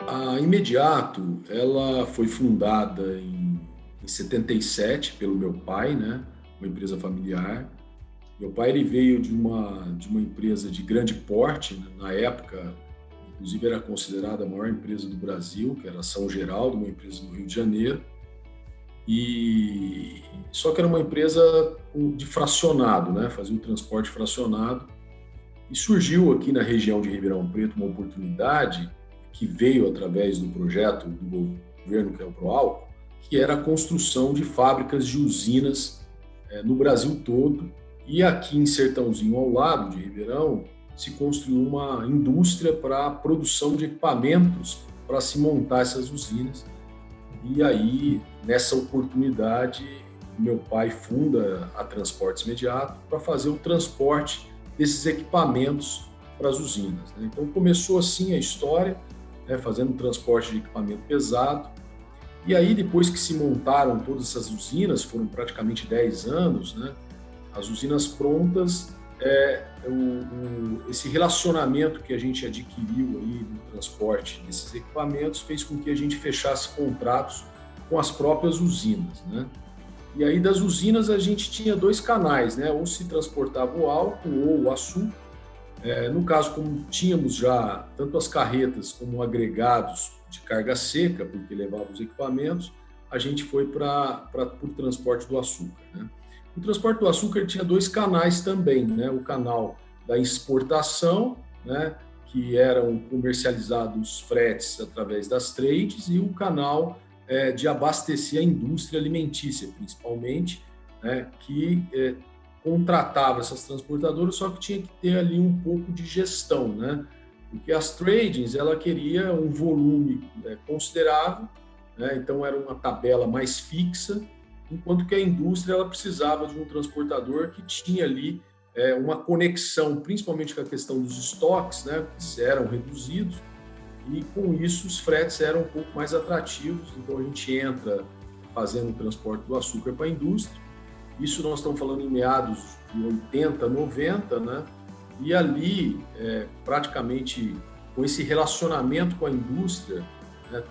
A Imediato, ela foi fundada em 77 pelo meu pai, né? Uma empresa familiar. Meu pai ele veio de uma empresa de grande porte, né? Na época, inclusive era considerada a maior empresa do Brasil, que era a São Geraldo, uma empresa do Rio de Janeiro. E só que era uma empresa de fracionado, né? Fazia o transporte fracionado. E surgiu aqui na região de Ribeirão Preto uma oportunidade que veio através do projeto do governo, que é o PROALCO, que era a construção de fábricas de usinas no Brasil todo. E aqui em Sertãozinho, ao lado de Ribeirão, se construiu uma indústria para a produção de equipamentos para se montar essas usinas. E aí, nessa oportunidade, meu pai funda a Transportes Imediato para fazer o transporte desses equipamentos para as usinas, né? Então começou assim a história, né, fazendo transporte de equipamento pesado. E aí depois que se montaram todas essas usinas, foram praticamente 10 anos, né, as usinas prontas, esse relacionamento que a gente adquiriu aí no transporte desses equipamentos fez com que a gente fechasse contratos com as próprias usinas, né? E aí das usinas a gente tinha dois canais, né? Ou se transportava o álcool ou o açúcar. No caso, como tínhamos já tanto as carretas como agregados de carga seca, porque levava os equipamentos, a gente foi para o transporte do açúcar, né? O transporte do açúcar tinha dois canais também, né? O canal da exportação, né? Que eram comercializados fretes através das trades, e o canal de abastecer a indústria alimentícia, principalmente, né? Que contratava essas transportadoras, só que tinha que ter ali um pouco de gestão, né? Porque as tradings, ela queria um volume considerável, né? Então era uma tabela mais fixa, enquanto que a indústria ela precisava de um transportador que tinha ali uma conexão, principalmente com a questão dos estoques, né? Que eram reduzidos, e com isso os fretes eram um pouco mais atrativos. Então a gente entra fazendo o transporte do açúcar para a indústria. Isso nós estamos falando em meados de 80, 90, né? E ali, praticamente, com esse relacionamento com a indústria, né,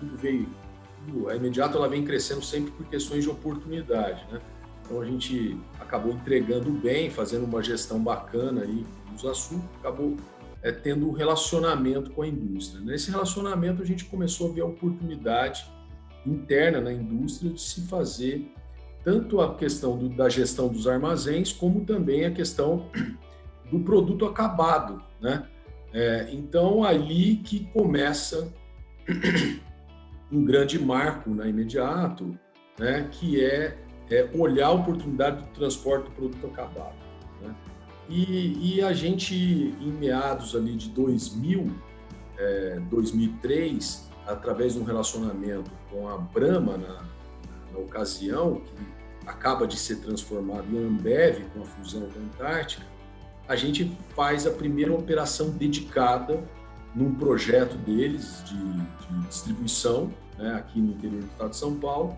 a Imediato ela vem crescendo sempre por questões de oportunidade, né? Então a gente acabou entregando bem, fazendo uma gestão bacana aí dos açúcares, acabou tendo um relacionamento com a indústria. Nesse relacionamento a gente começou a ver a oportunidade interna na indústria de se fazer tanto a questão da gestão dos armazéns, como também a questão do produto acabado, né? Então, ali que começa um grande marco na Imediato, né? Que olhar a oportunidade do transporte do produto acabado, né? E a gente, em meados ali de 2000, 2003, através de um relacionamento com a Brahma na ocasião, que acaba de ser transformado em Ambev com a fusão com a Antártica, a gente faz a primeira operação dedicada num projeto deles de distribuição, né, aqui no interior do estado de São Paulo,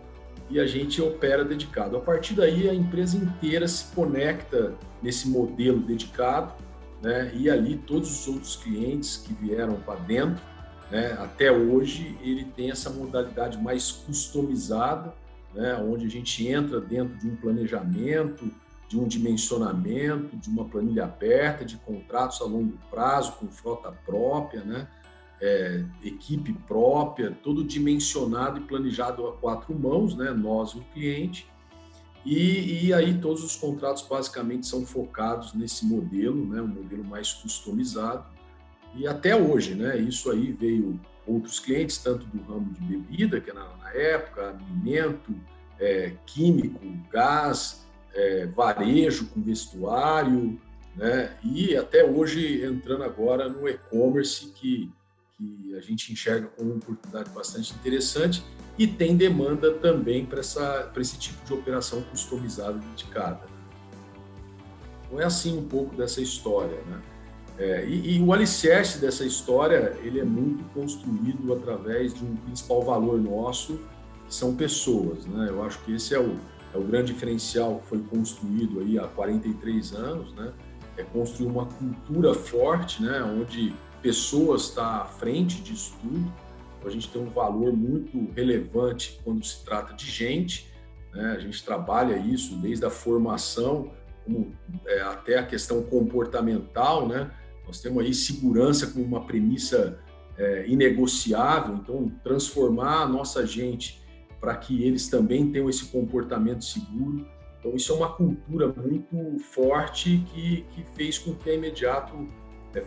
e a gente opera dedicado. A partir daí, a empresa inteira se conecta nesse modelo dedicado, né, e ali todos os outros clientes que vieram para dentro, né, até hoje, ele tem essa modalidade mais customizada, né, onde a gente entra dentro de um planejamento, de um dimensionamento, de uma planilha aberta, de contratos a longo prazo, com frota própria, né, equipe própria, todo dimensionado e planejado a quatro mãos, né, nós e o cliente. E aí todos os contratos basicamente são focados nesse modelo, né, um modelo mais customizado. E até hoje, né, isso aí veio outros clientes, tanto do ramo de bebida, que era na época, alimento, químico, gás, varejo com vestuário, né, e até hoje entrando agora no e-commerce, que a gente enxerga como uma oportunidade bastante interessante e tem demanda também para esse tipo de operação customizada e dedicada. Então é assim um pouco dessa história, né? E o alicerce dessa história, ele é muito construído através de um principal valor nosso, que são pessoas, né? Eu acho que esse é o grande diferencial que foi construído aí há 43 anos, né? É construir uma cultura forte, né? Onde pessoas estão à frente disso tudo. Então, a gente tem um valor muito relevante quando se trata de gente, né? A gente trabalha isso desde a formação, como, até a questão comportamental, né? Nós temos aí segurança como uma premissa inegociável, então transformar a nossa gente para que eles também tenham esse comportamento seguro. Então, isso é uma cultura muito forte que fez com que a Imediato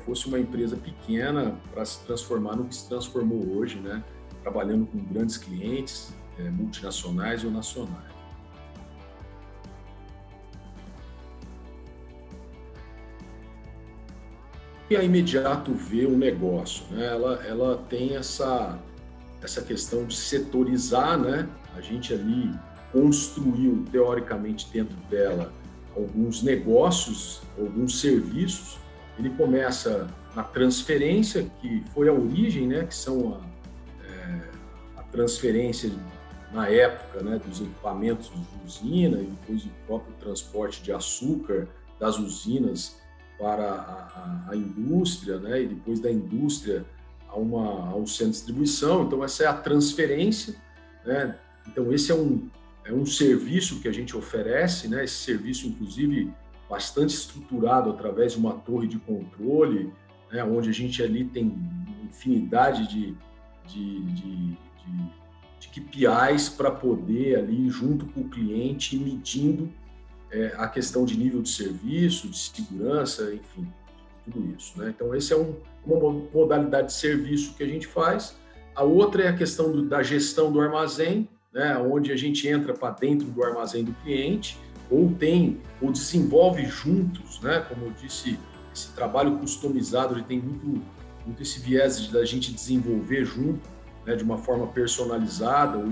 fosse uma empresa pequena para se transformar no que se transformou hoje, né? Trabalhando com grandes clientes, multinacionais ou nacionais. E a Imediato vê o negócio, né? Ela tem essa questão de setorizar, né? A gente ali construiu, teoricamente, dentro dela, alguns negócios, alguns serviços. Ele começa na transferência, que foi a origem, né? Que são a transferência, na época, né? Dos equipamentos de usina e depois o próprio transporte de açúcar das usinas para a indústria, né? E depois da indústria a um centro de distribuição. Então, essa é a transferência, né? Então, esse é um serviço que a gente oferece, né? Esse serviço, inclusive, bastante estruturado através de uma torre de controle, né? Onde a gente ali tem infinidade de KPIs para poder ali, junto com o cliente, ir medindo a questão de nível de serviço, de segurança, enfim, tudo isso, né? Então, esse é uma modalidade de serviço que a gente faz. A outra é a questão da gestão do armazém, né? Onde a gente entra para dentro do armazém do cliente, ou desenvolve juntos, né? Como eu disse, esse trabalho customizado, ele tem muito esse viés da gente desenvolver junto, né? De uma forma personalizada ou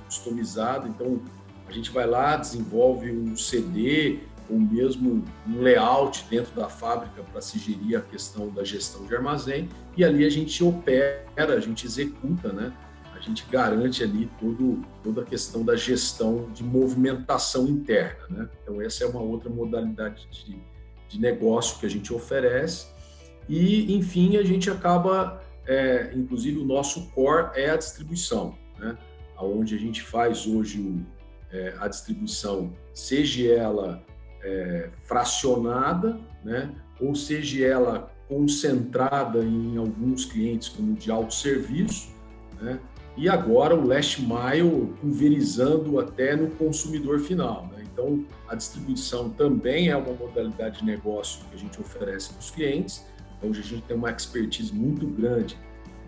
customizada. Então, a gente vai lá, desenvolve um CD, ou mesmo um layout dentro da fábrica para se gerir a questão da gestão de armazém, e ali a gente opera, a gente executa, né? A gente garante ali toda a questão da gestão de movimentação interna, né? Então, essa é uma outra modalidade de negócio que a gente oferece. E, enfim, a gente acaba, inclusive, o nosso core é a distribuição, né? Onde a gente faz hoje a distribuição, seja ela fracionada, né? Ou seja ela concentrada em alguns clientes como de autosserviço, né? E agora o last mile pulverizando até no consumidor final, né? Então, a distribuição também é uma modalidade de negócio que a gente oferece para os clientes, onde a gente tem uma expertise muito grande,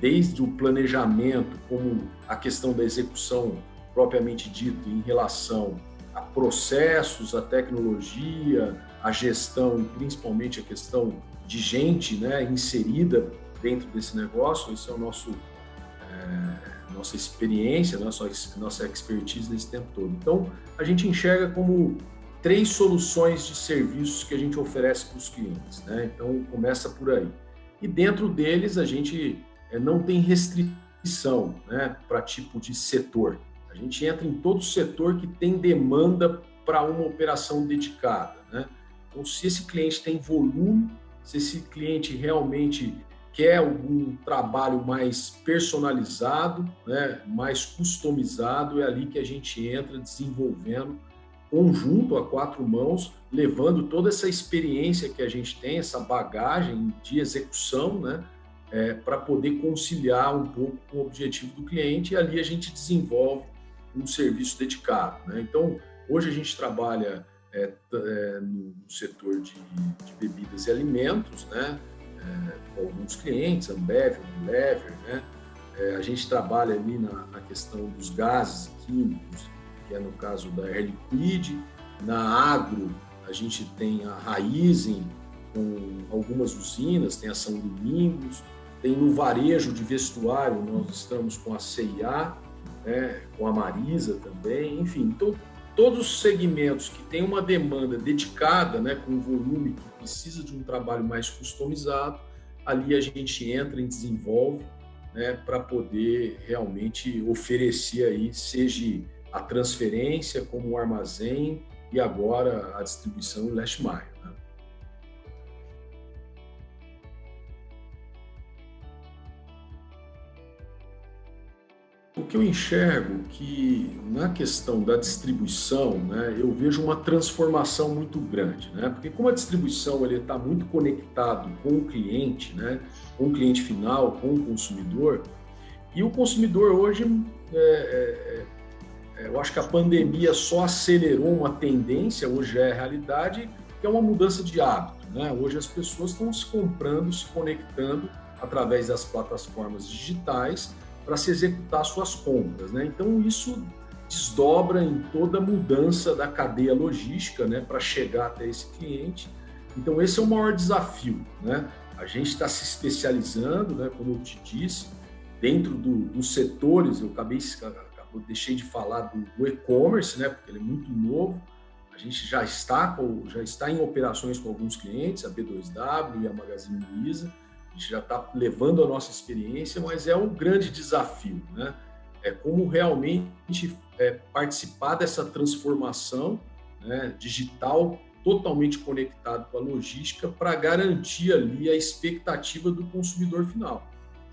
desde o planejamento, como a questão da execução propriamente dito, em relação a processos, a tecnologia, a gestão e principalmente a questão de gente, né, inserida dentro desse negócio. Esse é o nossa experiência, nossa expertise nesse tempo todo. Então, a gente enxerga como 3 soluções de serviços que a gente oferece para os clientes, né? Então, começa por aí. E dentro deles, a gente não tem restrição, né, para tipo de setor. A gente entra em todo setor que tem demanda para uma operação dedicada, né? Então, se esse cliente tem volume, se esse cliente realmente quer algum trabalho mais personalizado, né, mais customizado, é ali que a gente entra desenvolvendo conjunto a 4 mãos, levando toda essa experiência que a gente tem, essa bagagem de execução, né, para poder conciliar um pouco com o objetivo do cliente, e ali a gente desenvolve um serviço dedicado, né? Então, hoje a gente trabalha no setor de bebidas e alimentos, né? Com alguns clientes, Ambev, Unilever, né? A gente trabalha ali na questão dos gases químicos, que é no caso da Air Liquide. Na agro, a gente tem a Raízen, com algumas usinas, tem a São Domingos, tem no varejo de vestuário, nós estamos com a C&A, né, com a Marisa também, enfim. Então, todos os segmentos que têm uma demanda dedicada, né, com um volume que precisa de um trabalho mais customizado, ali a gente entra e desenvolve, né, para poder realmente oferecer aí, seja a transferência, como o armazém e agora a distribuição em last mile, né? O que eu enxergo que na questão da distribuição, né, eu vejo uma transformação muito grande, né? Porque como a distribuição ele está muito conectado com o cliente, né, com o cliente final, com o consumidor, e o consumidor hoje, eu acho que a pandemia só acelerou uma tendência, hoje é a realidade, que é uma mudança de hábito, né? Hoje as pessoas estão se comprando, se conectando através das plataformas digitais para se executar suas compras, né? Então isso desdobra em toda a mudança da cadeia logística, né, para chegar até esse cliente. Então esse é o maior desafio, né? A gente está se especializando, né, como eu te disse, dentro dos setores. Eu deixei de falar do e-commerce, né, porque ele é muito novo. A gente já está em operações com alguns clientes, a B2W e a Magazine Luiza. A gente já está levando a nossa experiência, mas é um grande desafio, né? É como realmente participar dessa transformação, né, digital, totalmente conectado com a logística, para garantir ali a expectativa do consumidor final.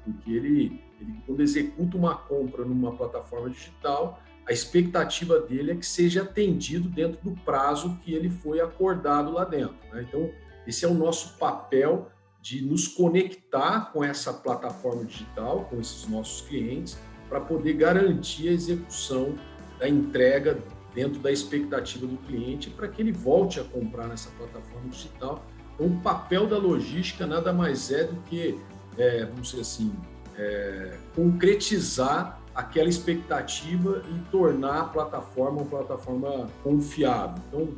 Porque ele quando executa uma compra numa plataforma digital, a expectativa dele é que seja atendido dentro do prazo que ele foi acordado lá dentro, né? Então, esse é o nosso papel, de nos conectar com essa plataforma digital, com esses nossos clientes, para poder garantir a execução da entrega dentro da expectativa do cliente, para que ele volte a comprar nessa plataforma digital. Então, o papel da logística nada mais é do que, vamos dizer assim, concretizar aquela expectativa e tornar a plataforma uma plataforma confiável. Então,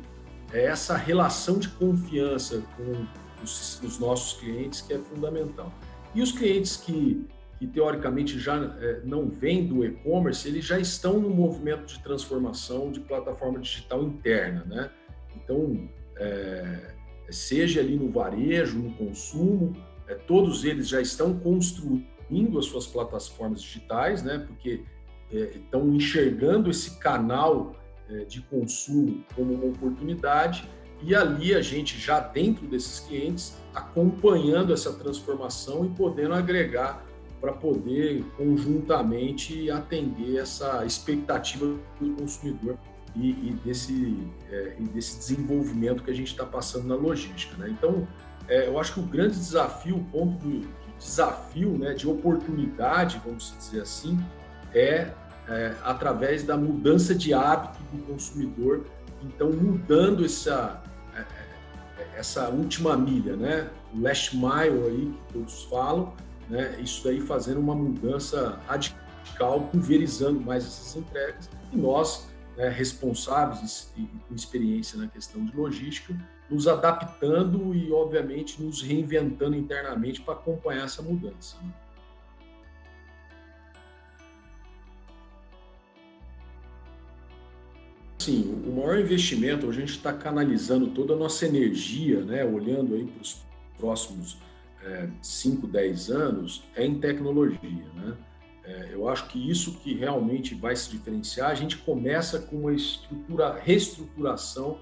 é essa relação de confiança com os nossos clientes que é fundamental. E os clientes que teoricamente já não vêm do e-commerce, eles já estão no movimento de transformação de plataforma digital interna, né? Então, seja ali no varejo, no consumo, todos eles já estão construindo as suas plataformas digitais, né? Porque estão enxergando esse canal de consumo como uma oportunidade. E ali a gente já dentro desses clientes, acompanhando essa transformação e podendo agregar para poder conjuntamente atender essa expectativa do consumidor e desse desenvolvimento que a gente está passando na logística, né? Então, eu acho que o grande desafio, o ponto de desafio, né, de oportunidade, vamos dizer assim, através da mudança de hábito do consumidor. Então, mudando essa última milha, né? O last mile aí que todos falam, né? Isso daí fazendo uma mudança radical, pulverizando mais essas entregas. E nós, né, responsáveis e com experiência na questão de logística, nos adaptando e, obviamente, nos reinventando internamente para acompanhar essa mudança, né? Sim, o maior investimento, a gente está canalizando toda a nossa energia, né, olhando aí para os próximos 5, 10 anos, é em tecnologia, né? Eu acho que isso que realmente vai se diferenciar. A gente começa com uma reestruturação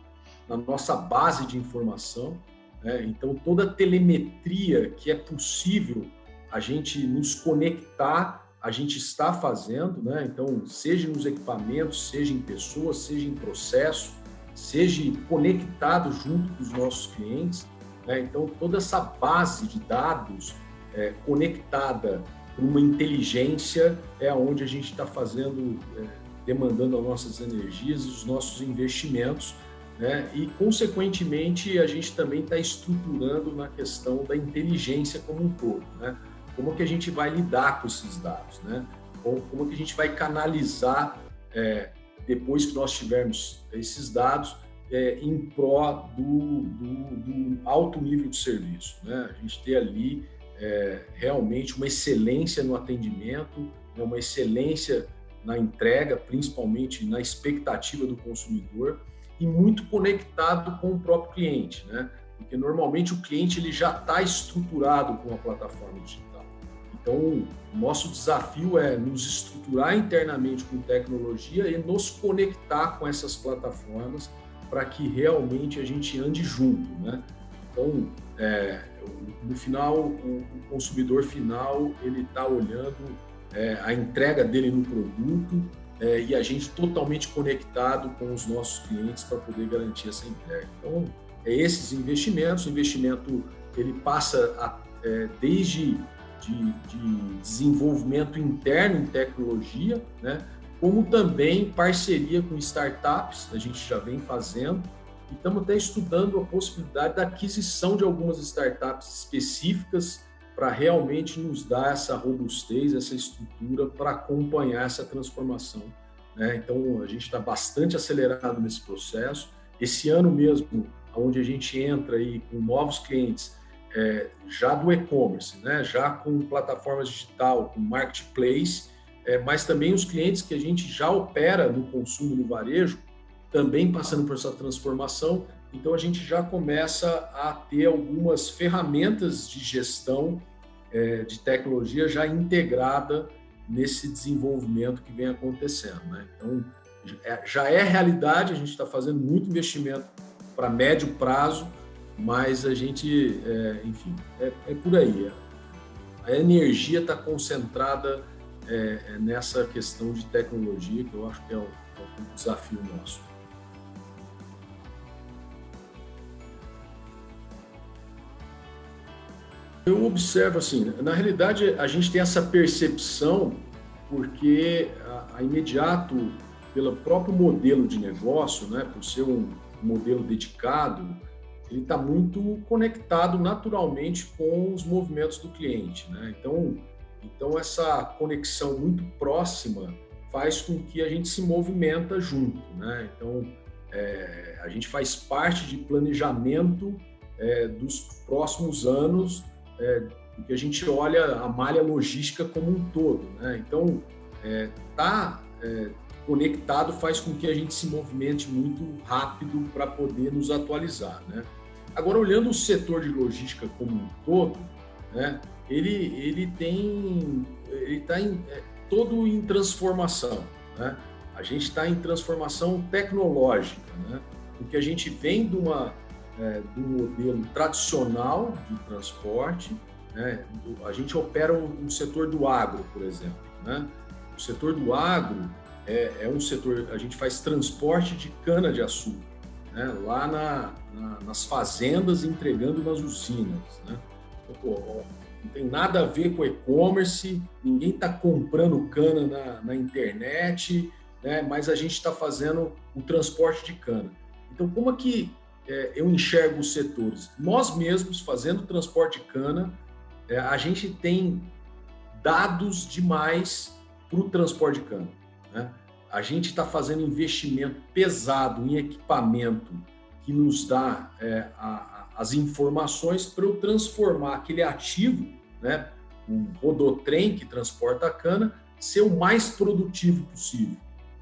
na nossa base de informação, né? Então, toda a telemetria que é possível a gente nos conectar, a gente está fazendo, né? Então, seja nos equipamentos, seja em pessoas, seja em processo, seja conectado junto com os nossos clientes, né? Então, toda essa base de dados conectada por uma inteligência é onde a gente está fazendo, demandando as nossas energias, os nossos investimentos, né? E, consequentemente, a gente também está estruturando na questão da inteligência como um todo, né? Como que a gente vai lidar com esses dados, né? Como que a gente vai canalizar, depois que nós tivermos esses dados, em pró do alto nível de serviço, né? A gente ter ali realmente uma excelência no atendimento, né? Uma excelência na entrega, principalmente na expectativa do consumidor, e muito conectado com o próprio cliente, né? Porque normalmente o cliente ele já está estruturado com a plataforma digital. Então, o nosso desafio é nos estruturar internamente com tecnologia e nos conectar com essas plataformas para que realmente a gente ande junto, né? Então, no final, o consumidor final, ele está olhando a entrega dele no produto, e a gente totalmente conectado com os nossos clientes para poder garantir essa entrega. Então, esses investimentos, o investimento ele passa desde de desenvolvimento interno em tecnologia, né, como também parceria com startups, a gente já vem fazendo, e estamos até estudando a possibilidade da aquisição de algumas startups específicas para realmente nos dar essa robustez, essa estrutura para acompanhar essa transformação, né? Então, a gente está bastante acelerado nesse processo. Esse ano mesmo, onde a gente entra aí com novos clientes, já do e-commerce, né? Já com plataformas digital, com marketplace, mas também os clientes que a gente já opera no consumo no varejo, também passando por essa transformação. Então, a gente já começa a ter algumas ferramentas de gestão de tecnologia já integrada nesse desenvolvimento que vem acontecendo, né? Então, já é realidade, a gente está fazendo muito investimento para médio prazo, mas a gente, enfim, é por aí. A energia está concentrada nessa questão de tecnologia, que eu acho que é um desafio nosso. Eu observo assim, na realidade a gente tem essa percepção porque a Imediato, pelo próprio modelo de negócio, né, por ser um modelo dedicado, ele está muito conectado naturalmente com os movimentos do cliente, né? Então essa conexão muito próxima faz com que a gente se movimenta junto, né? Então a gente faz parte de planejamento dos próximos anos, porque a gente olha a malha logística como um todo, né? Então conectado faz com que a gente se movimente muito rápido para poder nos atualizar, né? Agora, olhando o setor de logística como um todo, né, ele está todo em transformação, né? A gente está em transformação tecnológica, né? Porque a gente vem de um modelo tradicional de transporte, né? A gente opera o setor do agro, por exemplo, né? O setor do agro é um setor, a gente faz transporte de cana-de-açúcar, né? Lá nas fazendas, entregando nas usinas, né? Então, não tem nada a ver com e-commerce, ninguém está comprando cana na internet, né? Mas a gente está fazendo o transporte de cana. Então, como é que eu enxergo os setores? Nós mesmos, fazendo transporte de cana, a gente tem dados demais para o transporte de cana, né? A gente está fazendo investimento pesado em equipamento que nos dá as informações para eu transformar aquele ativo, né, um rodotrem que transporta a cana, ser o mais produtivo possível,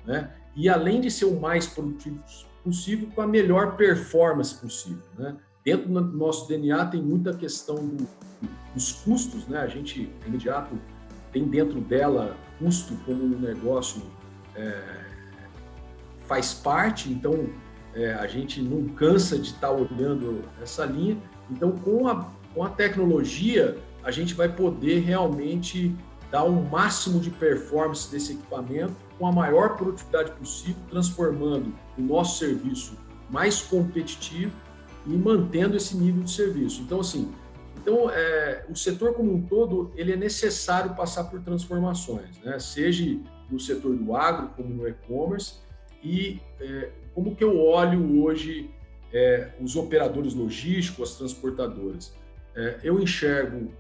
né? E além de ser o mais produtivo possível, com a melhor performance possível, né? Dentro do nosso DNA tem muita questão dos custos, né? A gente, Imediato, tem dentro dela custo como um negócio faz parte, então a gente não cansa de estar olhando essa linha. Então, com a tecnologia, a gente vai poder realmente dar o máximo de performance desse equipamento com a maior produtividade possível, transformando o nosso serviço mais competitivo e mantendo esse nível de serviço. Então, assim, o setor como um todo, ele é necessário passar por transformações, né? Seja no setor do agro, como no e-commerce, e como que eu olho hoje os operadores logísticos, as transportadoras. Eu enxergo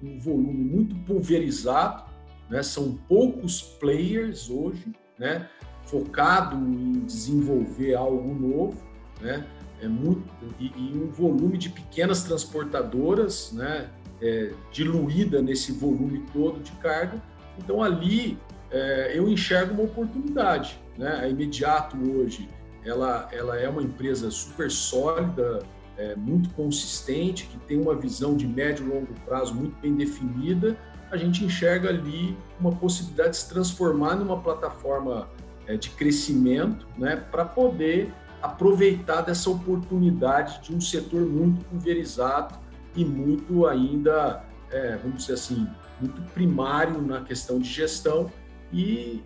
um volume muito pulverizado, né? São poucos players hoje, né? Focado em desenvolver algo novo, né? E um volume de pequenas transportadoras, né? Diluída nesse volume todo de carga. Então, ali eu enxergo uma oportunidade, né? A Imediato hoje, ela é uma empresa super sólida, muito consistente, que tem uma visão de médio e longo prazo muito bem definida. A gente enxerga ali uma possibilidade de se transformar numa plataforma de crescimento, né? Para poder aproveitar dessa oportunidade de um setor muito pulverizado e muito ainda vamos dizer assim, muito primário na questão de gestão e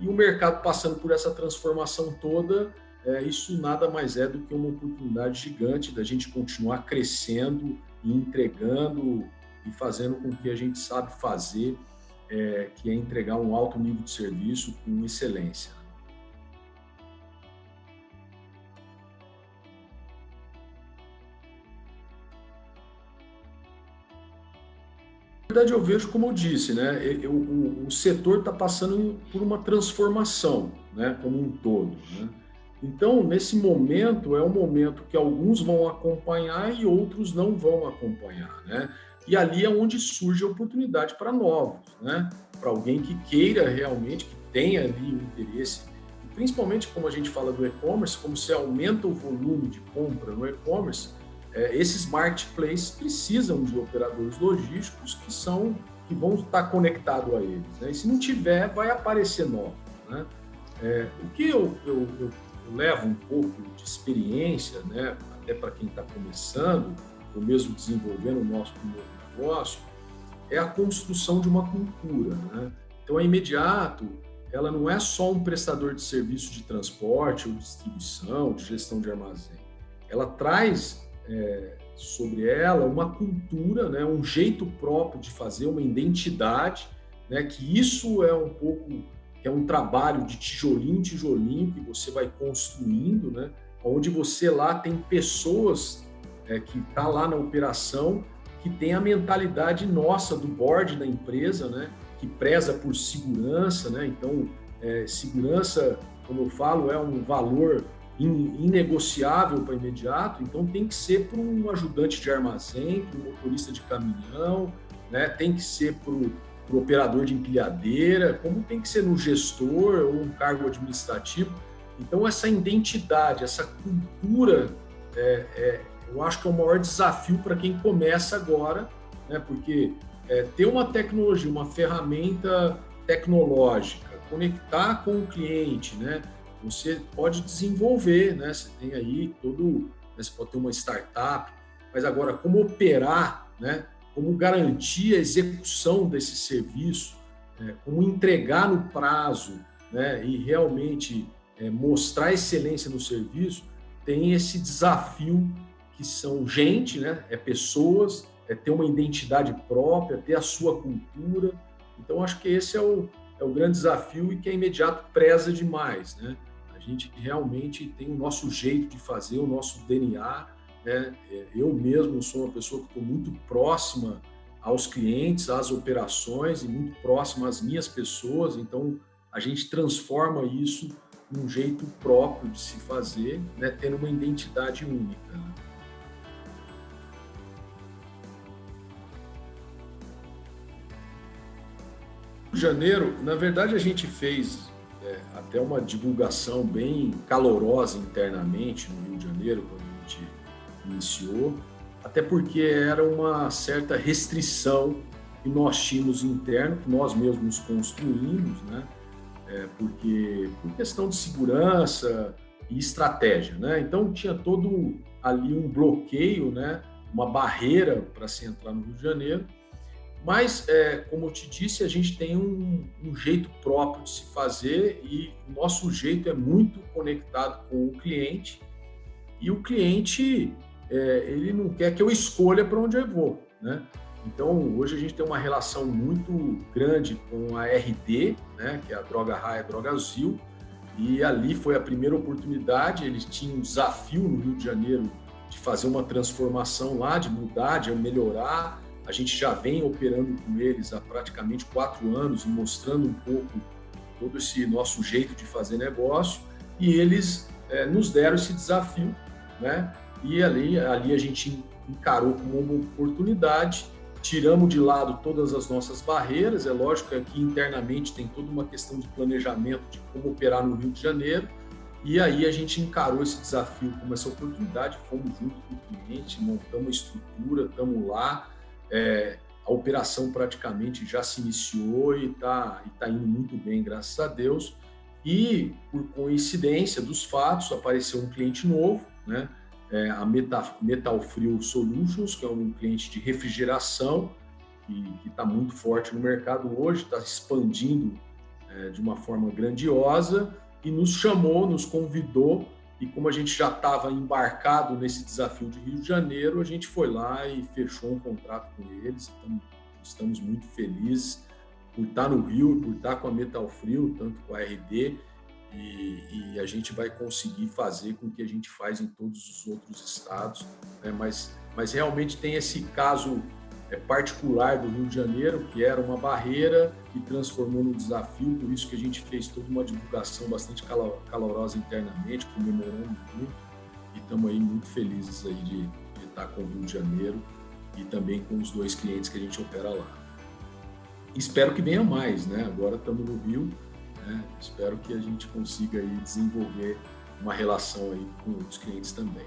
o mercado passando por essa transformação toda, isso nada mais é do que uma oportunidade gigante da gente continuar crescendo e entregando e fazendo com o que a gente sabe fazer, que é entregar um alto nível de serviço com excelência. Na verdade, eu vejo como eu disse, né? O setor está passando por uma transformação, né? Como um todo, né? Então, nesse momento, é um momento que alguns vão acompanhar e outros não vão acompanhar, né? E ali é onde surge a oportunidade para novos, né? Para alguém que queira realmente, que tenha ali o interesse. E principalmente, como a gente fala do e-commerce, como se aumenta o volume de compra no e-commerce, esses marketplaces precisam de operadores logísticos que vão estar conectados a eles, né? E se não tiver, vai aparecer novo, né? O que eu levo um pouco de experiência, né? Até para quem está começando, ou mesmo desenvolvendo o nosso primeiro negócio, é a construção de uma cultura, né? Então, a Imediato, ela não é só um prestador de serviço de transporte ou distribuição, de gestão de armazém. Ela traz sobre ela uma cultura, né, um jeito próprio de fazer, uma identidade, né, que isso é um pouco, que é um trabalho de tijolinho em tijolinho que você vai construindo, né, onde você lá tem pessoas que tá lá na operação, que tem a mentalidade nossa do board da empresa, né, que preza por segurança, né, então segurança, como eu falo, é um valor inegociável para Imediato, então tem que ser para um ajudante de armazém, para um motorista de caminhão, né? Tem que ser para o operador de empilhadeira, como tem que ser no gestor ou um cargo administrativo. Então, essa identidade, essa cultura, eu acho que é o maior desafio para quem começa agora, né? Porque ter uma tecnologia, uma ferramenta tecnológica, conectar com o cliente, né? Você pode desenvolver, né? Você tem aí né? Você pode ter uma startup, mas agora como operar, né? Como garantir a execução desse serviço, como entregar no prazo, né? E realmente mostrar excelência no serviço, tem esse desafio que são gente, né? Pessoas, ter uma identidade própria, ter a sua cultura. Então, acho que esse é o grande desafio e que a Imediato preza demais, né? A gente realmente tem o nosso jeito de fazer, o nosso DNA, né? Eu mesmo sou uma pessoa que estou muito próxima aos clientes, às operações e muito próxima às minhas pessoas, então a gente transforma isso num jeito próprio de se fazer, né? Tendo uma identidade única, né? Rio de Janeiro, na verdade, a gente fez até uma divulgação bem calorosa internamente no Rio de Janeiro, quando a gente iniciou, até porque era uma certa restrição que nós tínhamos interno, que nós mesmos construímos, né? Porque por questão de segurança e estratégia, né? Então tinha todo ali um bloqueio, né? Uma barreira para se entrar no Rio de Janeiro. Mas, como eu te disse, a gente tem um jeito próprio de se fazer e o nosso jeito é muito conectado com o cliente e o cliente, ele não quer que eu escolha para onde eu vou, né? Então, hoje a gente tem uma relação muito grande com a RD, né, que é a Droga Raia Droga Azul, e ali foi a primeira oportunidade, eles tinham um desafio no Rio de Janeiro de fazer uma transformação lá, de mudar, de melhorar. A gente já vem operando com eles há praticamente 4 anos e mostrando um pouco todo esse nosso jeito de fazer negócio, e eles nos deram esse desafio, né? E ali a gente encarou como uma oportunidade, tiramos de lado todas as nossas barreiras. É lógico que aqui internamente tem toda uma questão de planejamento de como operar no Rio de Janeiro, e aí a gente encarou esse desafio como essa oportunidade, fomos junto com o cliente, montamos a estrutura, estamos lá. A operação praticamente já se iniciou e tá indo muito bem, graças a Deus. E, por coincidência dos fatos, apareceu um cliente novo, né? A Metal Frio Solutions, que é um cliente de refrigeração, que está muito forte no mercado hoje, está expandindo de uma forma grandiosa e nos chamou, nos convidou, e como a gente já estava embarcado nesse desafio de Rio de Janeiro, a gente foi lá e fechou um contrato com eles. Então, estamos muito felizes por estar no Rio, por estar com a Metal Frio, tanto com a RD, e a gente vai conseguir fazer com que a gente faz em todos os outros estados, né? Mas realmente tem esse caso particular do Rio de Janeiro, que era uma barreira e transformou num desafio, por isso que a gente fez toda uma divulgação bastante calorosa internamente, comemorando muito, e estamos aí muito felizes aí de estar com o Rio de Janeiro e também com os 2 clientes que a gente opera lá. Espero que venha mais, né? Agora estamos no Rio, né? Espero que a gente consiga aí desenvolver uma relação aí com outros clientes também.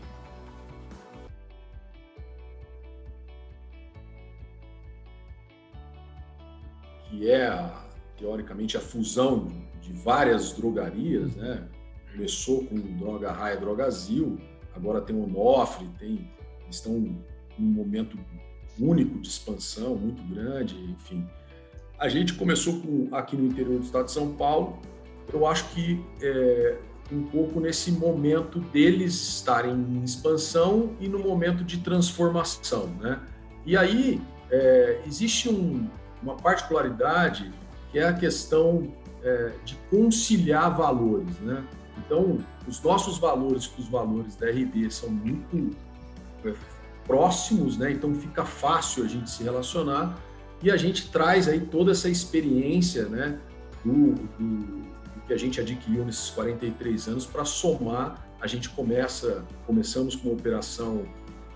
Que é, teoricamente, a fusão de várias drogarias, né? Começou com Droga Raia, Drogazil, agora tem o Onofre, estão num momento único de expansão, muito grande, enfim. A gente começou aqui no interior do estado de São Paulo, eu acho que um pouco nesse momento deles estarem em expansão e no momento de transformação, né? E aí existe uma particularidade que é a questão de conciliar valores, né? Então, os nossos valores com os valores da RD são muito próximos, né? Então fica fácil a gente se relacionar e a gente traz aí toda essa experiência, né, do que a gente adquiriu nesses 43 anos para somar. A gente começamos com uma operação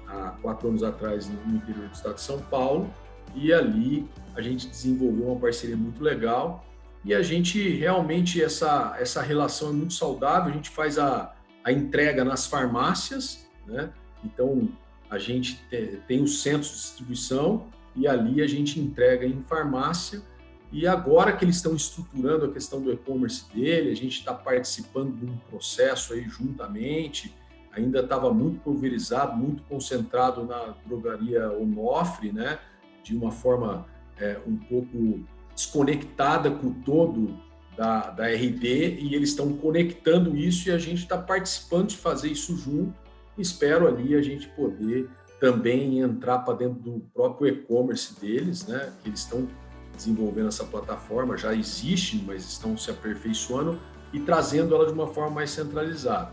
há 4 anos atrás no interior do estado de São Paulo, e ali a gente desenvolveu uma parceria muito legal, e a gente realmente, essa relação é muito saudável. A gente faz a entrega nas farmácias, né? Então a gente tem os centros de distribuição e ali a gente entrega em farmácia. E agora que eles estão estruturando a questão do e-commerce dele, a gente está participando de um processo aí juntamente. Ainda estava muito pulverizado, muito concentrado na drogaria Onofre, né? De uma forma um pouco desconectada com o todo da RD, e eles estão conectando isso e a gente está participando de fazer isso junto. Espero ali a gente poder também entrar para dentro do próprio e-commerce deles, né? Que eles estão desenvolvendo essa plataforma, já existe, mas estão se aperfeiçoando e trazendo ela de uma forma mais centralizada,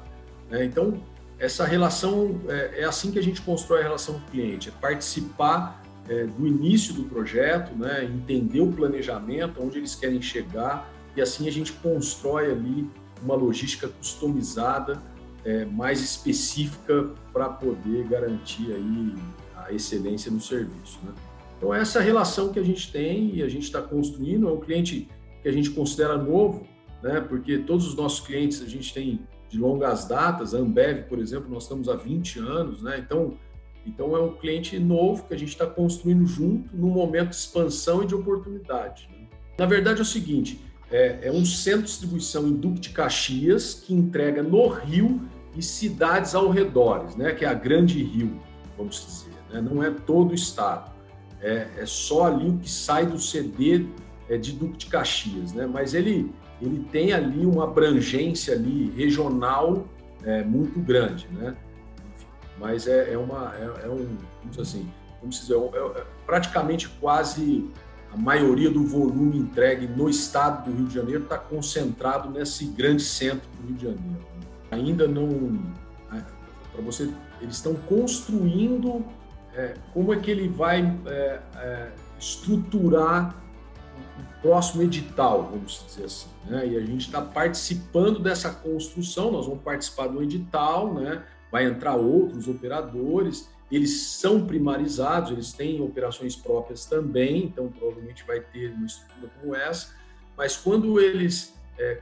né? Então, essa relação, é assim que a gente constrói a relação com o cliente, é participar do início do projeto, né? Entender o planejamento, onde eles querem chegar, e assim a gente constrói ali uma logística customizada, mais específica para poder garantir aí a excelência no serviço, né? Então, essa relação que a gente tem e a gente está construindo, é um cliente que a gente considera novo, né? Porque todos os nossos clientes a gente tem de longas datas. A Ambev, por exemplo, nós estamos há 20 anos, né? Então é um cliente novo que a gente está construindo junto num momento de expansão e de oportunidade, né? Na verdade é o seguinte, é um centro de distribuição em Duque de Caxias que entrega no Rio e cidades ao redor, né? Que é a Grande Rio, vamos dizer, né? Não é todo o estado. É só ali o que sai do CD de Duque de Caxias, né? Mas ele tem ali uma abrangência ali regional muito grande, né? Enfim, mas vamos assim, vamos dizer, praticamente quase a maioria do volume entregue no estado do Rio de Janeiro está concentrado nesse grande centro do Rio de Janeiro, né? Ainda não, para você, eles estão construindo como é que ele vai estruturar o próximo edital, vamos dizer assim, né? E a gente está participando dessa construção. Nós vamos participar do edital, né? Vai entrar outros operadores, eles são primarizados, eles têm operações próprias também, então provavelmente vai ter uma estrutura como essa, mas quando eles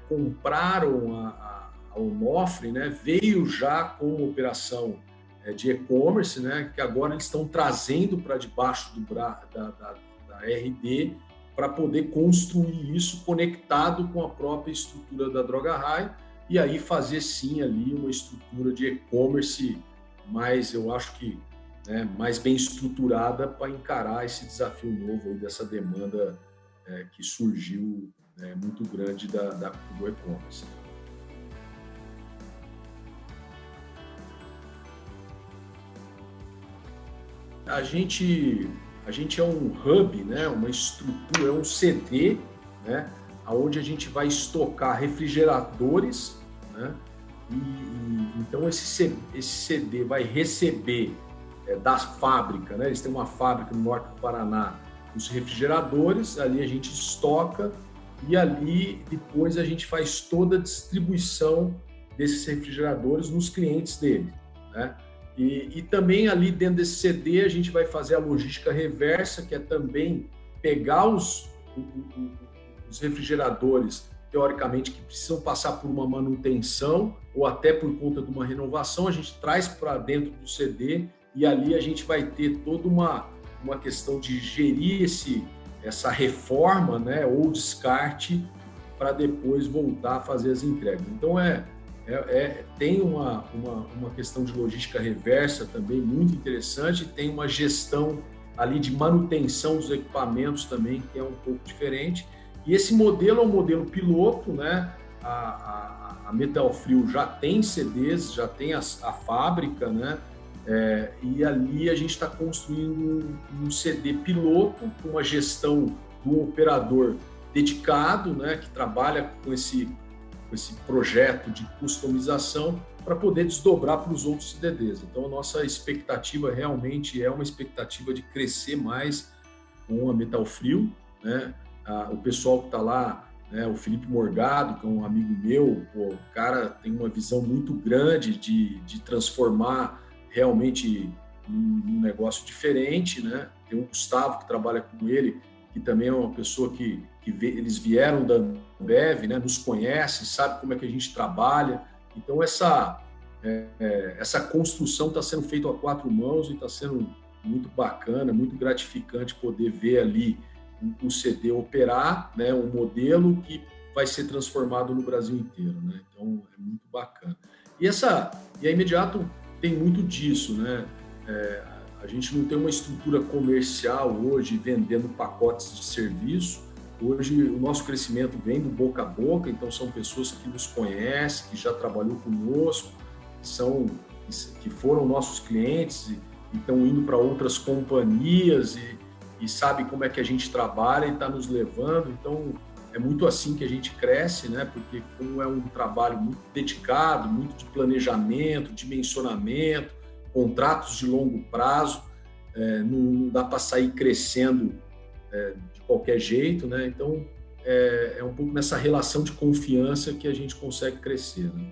compraram a Onofre, né? Veio já com uma operação de e-commerce, né, que agora eles estão trazendo para debaixo da RD para poder construir isso conectado com a própria estrutura da Droga Raia, e aí fazer sim ali uma estrutura de e-commerce mais, eu acho que né, mais bem estruturada para encarar esse desafio novo aí dessa demanda que surgiu muito grande do e-commerce. A gente é um hub, né, uma estrutura, é um CD, né, onde a gente vai estocar refrigeradores, né, então esse CD vai receber da fábrica, né, eles têm uma fábrica no norte do Paraná, os refrigeradores, ali a gente estoca e ali depois a gente faz toda a distribuição desses refrigeradores nos clientes dele, né? E também ali dentro desse CD a gente vai fazer a logística reversa, que é também pegar os refrigeradores, teoricamente, que precisam passar por uma manutenção ou até por conta de uma renovação, a gente traz para dentro do CD e ali a gente vai ter toda uma questão de gerir essa reforma, né, ou descarte para depois voltar a fazer as entregas. Então, tem uma questão de logística reversa também muito interessante, tem uma gestão ali de manutenção dos equipamentos também, que é um pouco diferente. E esse modelo é um modelo piloto, né? A Metal Frio já tem CDs, já tem a fábrica, né? E ali a gente está construindo um CD piloto com uma gestão do operador dedicado, né? Que trabalha com esse projeto de customização para poder desdobrar para os outros CDDs. Então, a nossa expectativa realmente é uma expectativa de crescer mais com a Metal Frio, né? O pessoal que está lá, né, o Felipe Morgado, que é um amigo meu, o cara tem uma visão muito grande de transformar realmente um negócio diferente, né? Tem o Gustavo que trabalha com ele, que também é uma pessoa que eles vieram da Ambev, né? Nos conhece, sabe como é que a gente trabalha. Então, essa construção está sendo feita a quatro mãos e está sendo muito bacana, muito gratificante poder ver ali o CD operar, né? Um modelo que vai ser transformado no Brasil inteiro, né? Então, é muito bacana. E a Imediato tem muito disso, né? A gente não tem uma estrutura comercial hoje vendendo pacotes de serviço. Hoje o nosso crescimento vem do boca a boca, então são pessoas que nos conhecem, que já trabalhou conosco, que foram nossos clientes e estão indo para outras companhias e sabe como é que a gente trabalha e está nos levando. Então é muito assim que a gente cresce, né? Porque como é um trabalho muito dedicado, muito de planejamento, dimensionamento, contratos de longo prazo, não dá para sair crescendo de qualquer jeito, né? Então, é um pouco nessa relação de confiança que a gente consegue crescer, né?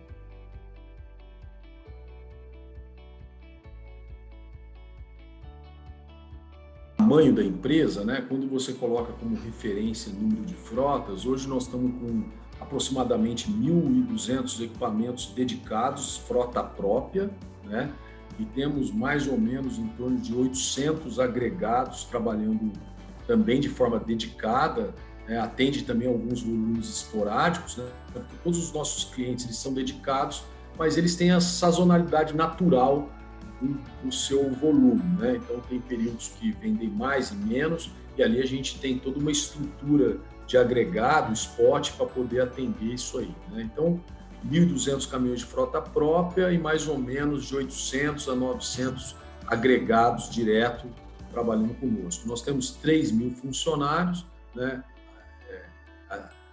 O tamanho da empresa, né? Quando você coloca como referência o número de frotas, hoje nós estamos com aproximadamente 1.200 equipamentos dedicados, frota própria, né? E temos mais ou menos em torno de 800 agregados trabalhando também de forma dedicada, né? Atende também alguns volumes esporádicos, né? Porque todos os nossos clientes eles são dedicados, mas eles têm a sazonalidade natural do seu volume, né? Então tem períodos que vendem mais e menos, e ali a gente tem toda uma estrutura de agregado, spot, para poder atender isso aí, né? Então, 1.200 caminhões de frota própria e mais ou menos de 800 a 900 agregados direto trabalhando conosco. Nós temos 3.000 funcionários, né?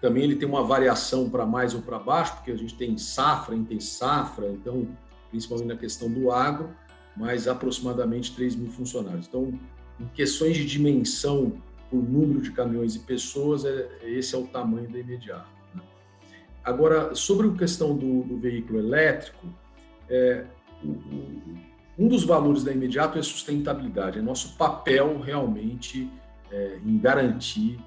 Também ele tem uma variação para mais ou para baixo, porque a gente tem safra, intersafra, então, principalmente na questão do agro, mas aproximadamente 3.000 funcionários. Então, em questões de dimensão por número de caminhões e pessoas, esse é o tamanho da Imediato. Agora, sobre a questão do veículo elétrico, um dos valores da Imediato é a sustentabilidade. É nosso papel realmente em garantir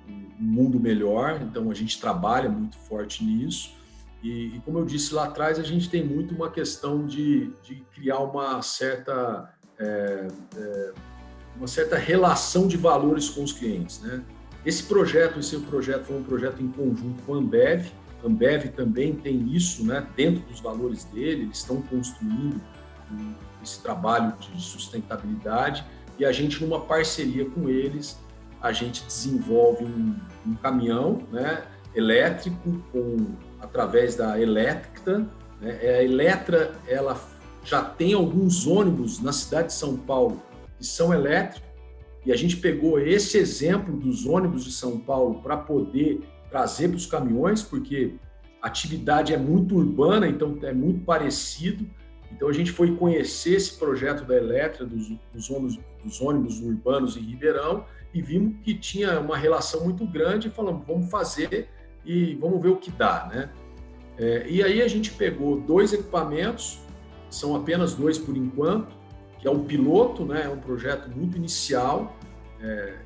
um mundo melhor, então a gente trabalha muito forte nisso. E como eu disse lá atrás, a gente tem muito uma questão de criar uma certa relação de valores com os clientes, né? Esse projeto foi um projeto em conjunto com a Ambev. A Ambev também tem isso, né, dentro dos valores dele, eles estão construindo esse trabalho de sustentabilidade, e a gente, numa parceria com eles, a gente desenvolve um caminhão, né, elétrico através da Electra, né? A Electra, ela já tem alguns ônibus na cidade de São Paulo que são elétricos, e a gente pegou esse exemplo dos ônibus de São Paulo para poder trazer para os caminhões, porque a atividade é muito urbana, então é muito parecido. Então a gente foi conhecer esse projeto da Electra, dos ônibus urbanos em Ribeirão, e vimos que tinha uma relação muito grande, e falamos, vamos fazer e vamos ver o que dá, né? E aí a gente pegou 2 equipamentos, são apenas 2 por enquanto, que é um piloto, né? É um projeto muito inicial,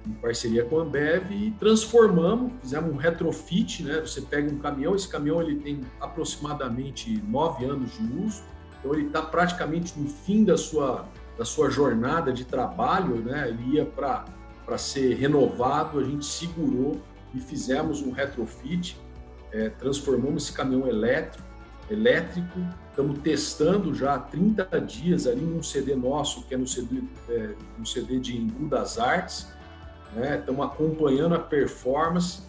em parceria com a Ambev, e transformamos, fizemos um retrofit, né? Você pega um caminhão, esse caminhão ele tem aproximadamente 9 anos de uso, então ele está praticamente no fim da sua jornada de trabalho, né? Ele ia para ser renovado, a gente segurou e fizemos um retrofit, transformamos esse caminhão elétrico, estamos testando já há 30 dias ali num CD nosso, que é no CD de Embu das Artes, né? Estamos acompanhando a performance,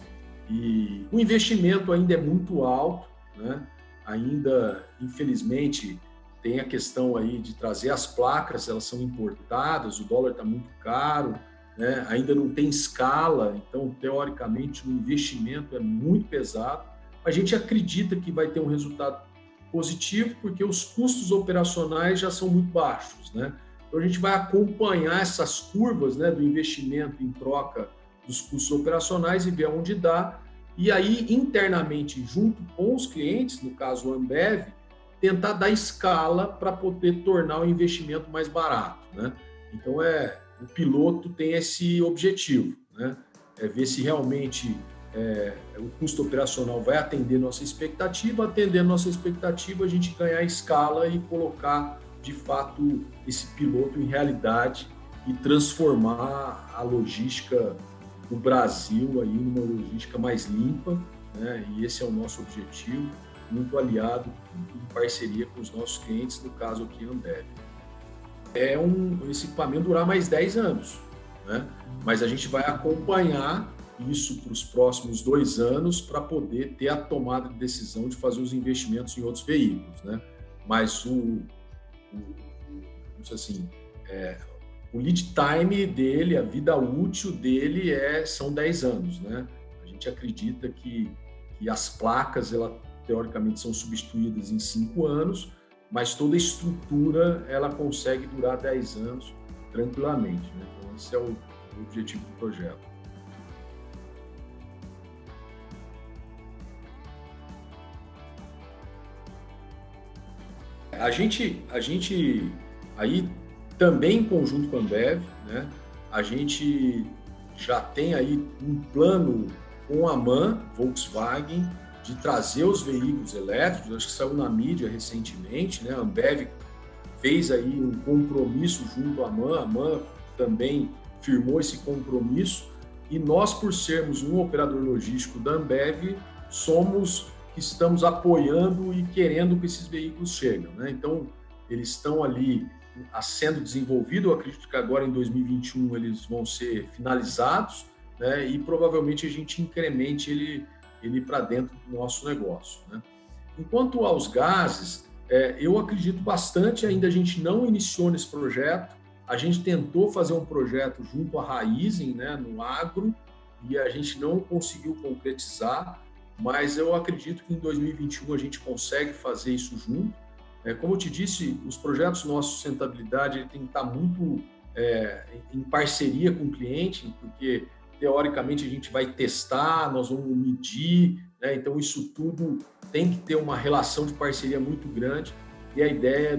e o investimento ainda é muito alto, né? Ainda, infelizmente, tem a questão aí de trazer as placas, elas são importadas, o dólar está muito caro, né? Ainda não tem escala, então, teoricamente, o investimento é muito pesado. A gente acredita que vai ter um resultado positivo, porque os custos operacionais já são muito baixos, né? Então, a gente vai acompanhar essas curvas, né, do investimento em troca dos custos operacionais e ver onde dá. E aí, internamente, junto com os clientes, no caso a Ambev, tentar dar escala para poder tornar o investimento mais barato, né? Então, o piloto tem esse objetivo, né? Ver se realmente o custo operacional vai atender nossa expectativa. Atendendo nossa expectativa, a gente ganhar escala e colocar, de fato, esse piloto em realidade e transformar a logística do Brasil aí numa logística mais limpa, né? E esse é o nosso objetivo, muito aliado, em parceria com os nossos clientes, no caso aqui a Ambev. Esse equipamento durar mais 10 anos, né? Mas a gente vai acompanhar isso para os próximos 2 anos para poder ter a tomada de decisão de fazer os investimentos em outros veículos, né? Mas o lead time dele, a vida útil dele são 10 anos, né? A gente acredita que as placas, teoricamente, são substituídas em 5 anos, mas toda a estrutura ela consegue durar 10 anos tranquilamente, né? Então, esse é o objetivo do projeto. A gente aí também em conjunto com a Ambev, né? A gente já tem aí um plano com a MAN, Volkswagen, de trazer os veículos elétricos. Acho que saiu na mídia recentemente, né? A Ambev fez aí um compromisso junto à MAN, a MAN também firmou esse compromisso, e nós, por sermos um operador logístico da Ambev, que estamos apoiando e querendo que esses veículos cheguem, né? Então, eles estão ali sendo desenvolvidos. Eu acredito que agora em 2021 eles vão ser finalizados, né? E provavelmente a gente incremente ele para dentro do nosso negócio, né? Enquanto aos gases, eu acredito bastante. Ainda a gente não iniciou nesse projeto. A gente tentou fazer um projeto junto à Raízen, né, no agro, e a gente não conseguiu concretizar, mas eu acredito que em 2021 a gente consegue fazer isso junto. Como eu te disse, os projetos nossos de sustentabilidade tem que estar muito em parceria com o cliente, porque teoricamente a gente vai testar, nós vamos medir, né? Então isso tudo tem que ter uma relação de parceria muito grande, e a ideia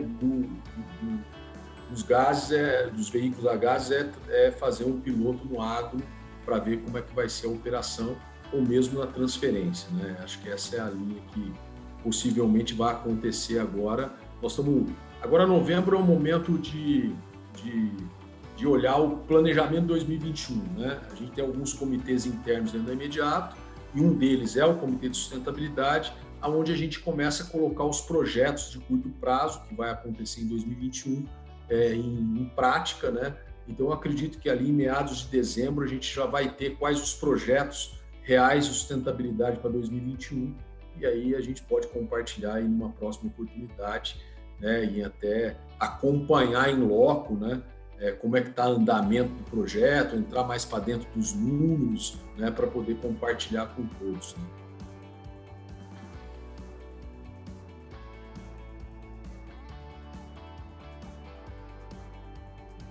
dos gases, dos veículos a gases, é fazer um piloto no agro para ver como é que vai ser a operação, ou mesmo na transferência, né? Acho que essa é a linha que possivelmente vai acontecer agora. Agora, novembro é o momento de olhar o planejamento 2021, né? A gente tem alguns comitês internos dentro da Imediato, e um deles é o Comitê de Sustentabilidade, onde a gente começa a colocar os projetos de curto prazo, que vai acontecer em 2021, em prática, né? Então, eu acredito que ali em meados de dezembro a gente já vai ter quais os projetos reais de sustentabilidade para 2021, e aí a gente pode compartilhar em uma próxima oportunidade, né? E até acompanhar em loco, né? Como é que está o andamento do projeto, entrar mais para dentro dos números, né? Para poder compartilhar com todos, né?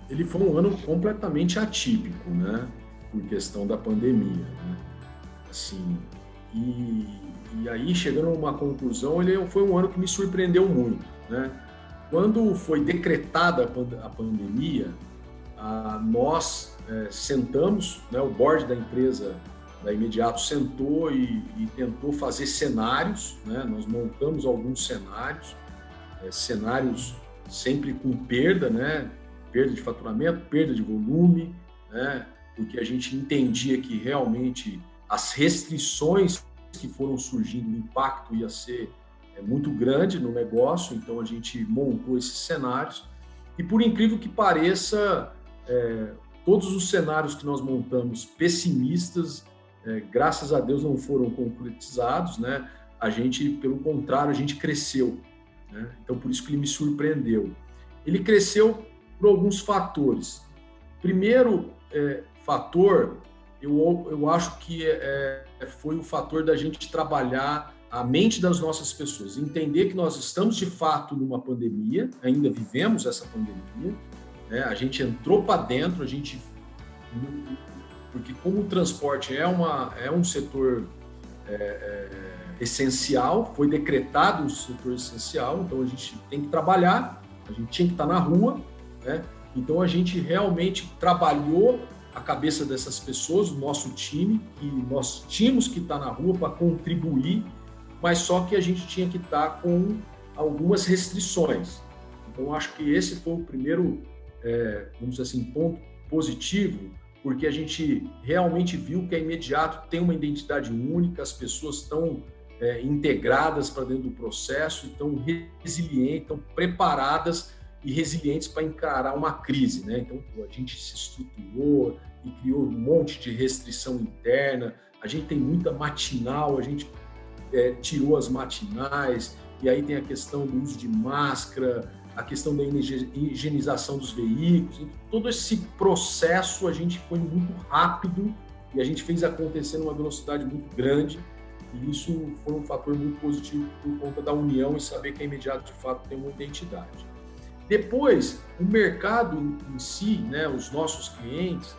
Ele foi um ano completamente atípico, né? Por questão da pandemia, né? Assim, e, e aí, chegando a uma conclusão, ele foi um ano que me surpreendeu muito, né? Quando foi decretada a pandemia, nós sentamos, né? O board da empresa da Imediato sentou e tentou fazer cenários, né? Nós montamos alguns cenários, cenários sempre com perda, né? Perda de faturamento, perda de volume, né? Porque a gente entendia que realmente as restrições que foram surgindo, o impacto ia ser muito grande no negócio, então a gente montou esses cenários. E por incrível que pareça, todos os cenários que nós montamos pessimistas, graças a Deus não foram concretizados, né? A gente, pelo contrário, a gente cresceu, né? Então por isso que ele me surpreendeu. Ele cresceu por alguns fatores. Primeiro fator, eu acho que foi o fator da gente trabalhar a mente das nossas pessoas, entender que nós estamos de fato numa pandemia, ainda vivemos essa pandemia, né? A gente entrou para dentro, porque como o transporte é um setor essencial, foi decretado um setor essencial, então a gente tem que trabalhar, a gente tinha que estar na rua, né? Então a gente realmente trabalhou a cabeça dessas pessoas, do nosso time, e nós tínhamos que estar na rua para contribuir, mas só que a gente tinha que estar com algumas restrições. Então acho que esse foi o primeiro, vamos dizer assim, ponto positivo, porque a gente realmente viu que a Imediato tem uma identidade única, as pessoas estão integradas para dentro do processo, estão resilientes, estão preparadas e resilientes para encarar uma crise, né? Então, a gente se estruturou e criou um monte de restrição interna, a gente tem muita matinal, a gente tirou as matinais, e aí tem a questão do uso de máscara, a questão da higienização dos veículos, então, todo esse processo a gente foi muito rápido e a gente fez acontecer numa velocidade muito grande, e isso foi um fator muito positivo por conta da união e saber que a Imediato, de fato, tem uma identidade. Depois, o mercado em si, né, os nossos clientes,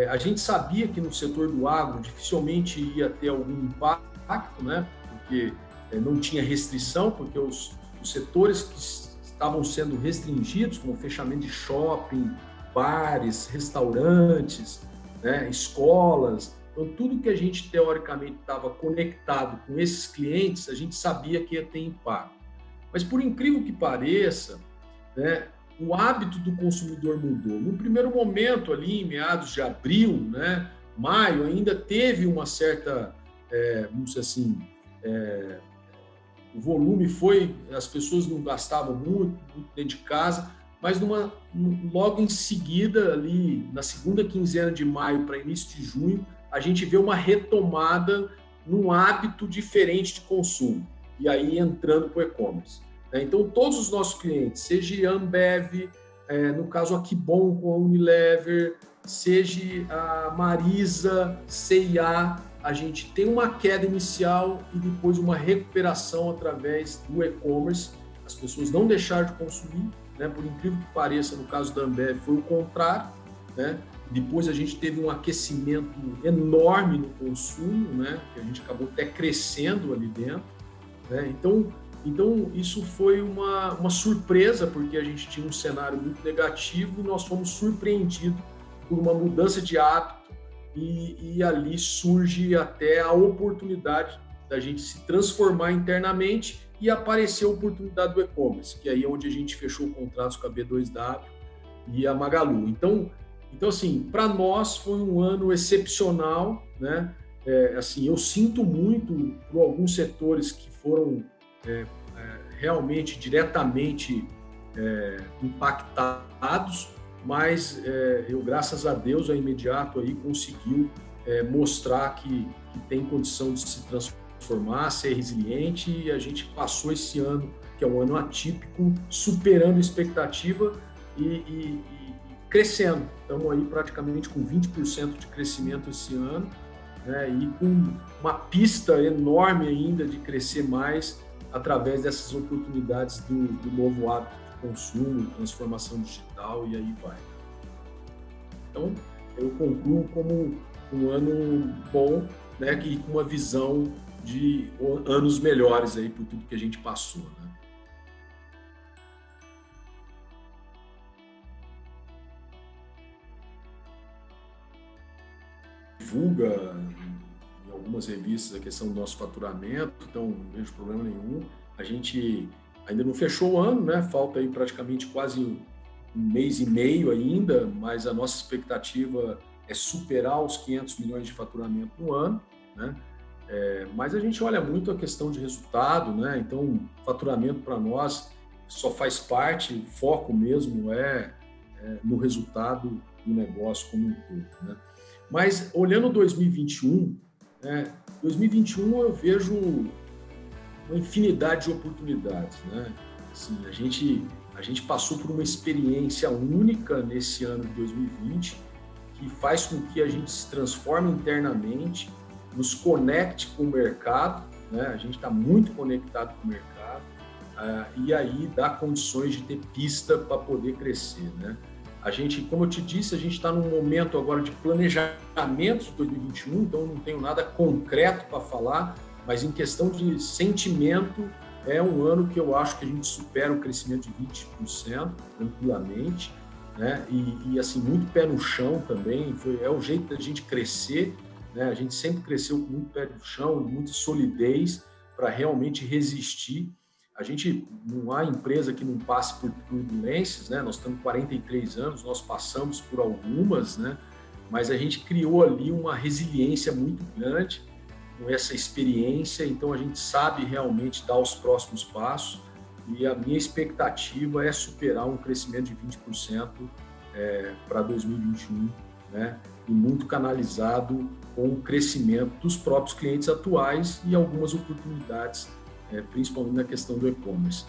a gente sabia que no setor do agro dificilmente ia ter algum impacto, né, porque não tinha restrição, porque os setores que estavam sendo restringidos, como fechamento de shopping, bares, restaurantes, né, escolas, então tudo que a gente teoricamente estava conectado com esses clientes, a gente sabia que ia ter impacto. Mas por incrível que pareça, né, o hábito do consumidor mudou. No primeiro momento, ali em meados de abril, né, maio, ainda teve uma certa, vamos dizer assim, o volume foi, as pessoas não gastavam muito dentro de casa, mas logo em seguida, ali na segunda quinzena de maio para início de junho, a gente vê uma retomada num hábito diferente de consumo, e aí entrando para o e-commerce. Então, todos os nossos clientes, seja a Ambev, no caso a Kibon com a Unilever, seja a Marisa, C&A, a gente tem uma queda inicial e depois uma recuperação através do e-commerce. As pessoas não deixaram de consumir, né? Por incrível que pareça, no caso da Ambev foi o contrário, né? Depois a gente teve um aquecimento enorme no consumo, né? Que a gente acabou até crescendo ali dentro, né? Então, isso foi uma surpresa, porque a gente tinha um cenário muito negativo e nós fomos surpreendidos por uma mudança de hábito e ali surge até a oportunidade da gente se transformar internamente e aparecer a oportunidade do e-commerce, que aí é onde a gente fechou contratos com a B2W e a Magalu. Então assim, para nós foi um ano excepcional, né? assim, eu sinto muito por alguns setores que foram realmente diretamente impactados, mas eu, graças a Deus, a Imediato aí conseguiu mostrar que tem condição de se transformar, ser resiliente, e a gente passou esse ano, que é um ano atípico, superando a expectativa e crescendo. Estamos aí praticamente com 20% de crescimento esse ano, né, e com uma pista enorme ainda de crescer mais através dessas oportunidades do novo hábito de consumo, transformação digital, e aí vai. Então, eu concluo como um ano bom, né, e com uma visão de anos melhores aí por tudo que a gente passou, né? Divulga em algumas revistas a questão do nosso faturamento, então não vejo problema nenhum. A gente ainda não fechou o ano, né? Falta aí praticamente quase um mês e meio ainda, mas a nossa expectativa é superar os 500 milhões de faturamento no ano, né? Mas a gente olha muito a questão de resultado, né? Então, faturamento para nós só faz parte, o foco mesmo no resultado do negócio como um todo, né? Mas olhando 2021, né? 2021 eu vejo uma infinidade de oportunidades, né? Assim, a gente passou por uma experiência única nesse ano de 2020 que faz com que a gente se transforme internamente, nos conecte com o mercado, né? A gente está muito conectado com o mercado, e aí dá condições de ter pista para poder crescer, né? A gente, como eu te disse, a gente está num momento agora de planejamento de 2021, então não tenho nada concreto para falar, mas em questão de sentimento, é um ano que eu acho que a gente supera um crescimento de 20% tranquilamente, né? E assim, muito pé no chão também, é o jeito da gente crescer, né? A gente sempre cresceu com muito pé no chão, muita solidez para realmente resistir. A gente, não há empresa que não passe por turbulências, né? Nós estamos 43 anos, nós passamos por algumas, né? Mas a gente criou ali uma resiliência muito grande com essa experiência, então a gente sabe realmente dar os próximos passos, e a minha expectativa é superar um crescimento de 20% para 2021, né? E muito canalizado com o crescimento dos próprios clientes atuais e algumas oportunidades, principalmente na questão do e-commerce.